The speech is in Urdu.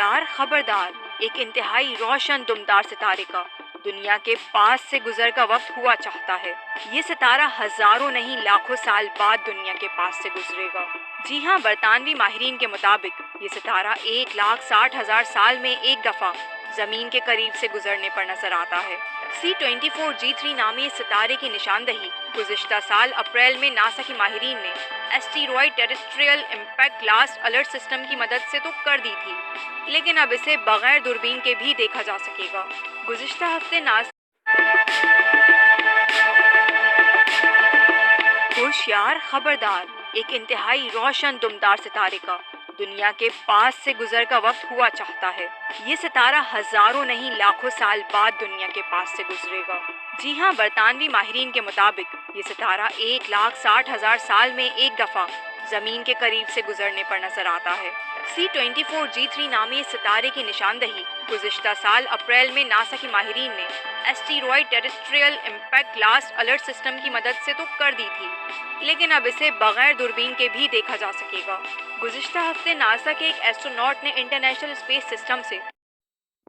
ہوشیار خبردار، ایک انتہائی روشن دمدار ستارے کا دنیا کے پاس سے گزر کا وقت ہوا چاہتا ہے۔ یہ ستارہ ہزاروں نہیں لاکھوں سال بعد دنیا کے پاس سے گزرے گا۔ جی ہاں، برطانوی ماہرین کے مطابق یہ ستارہ 1,60,000 سال میں ایک دفعہ زمین کے قریب سے گزرنے پر نظر آتا ہے۔ C24G3 نامی اس ستارے کی نشاندہی گزشتہ سال اپریل میں ناسا کے ماہرین نے steroid terrestrial impact last alert system کی مدد سے تو کر دی تھی، لیکن اب اسے بغیر دوربین کے بھی دیکھا جا سکے گا۔ گزشتہ ہفتے ناسا ہوشیار خبردار، ایک انتہائی روشن دمدار ستارے کا دنیا کے پاس سے گزر کا وقت ہوا چاہتا ہے۔ یہ ستارہ ہزاروں نہیں لاکھوں سال بعد دنیا کے پاس سے گزرے گا۔ جی ہاں، برطانوی ماہرین کے مطابق یہ ستارہ 1,60,000 سال میں ایک دفعہ زمین کے قریب سے گزرنے پر نظر آتا ہے۔ C24G3 نامی اس ستارے کی نشاندہی گزشتہ سال اپریل میں ناسا کے ماہرین نے steroid terrestrial impact last alert system کی مدد سے تو کر دی تھی، لیکن اب اسے بغیر دوربین کے بھی دیکھا جا سکے گا۔ گزشتہ ہفتے ناسا کے ایک ایسٹروناٹ نے انٹرنیشنل اسپیس سسٹم سے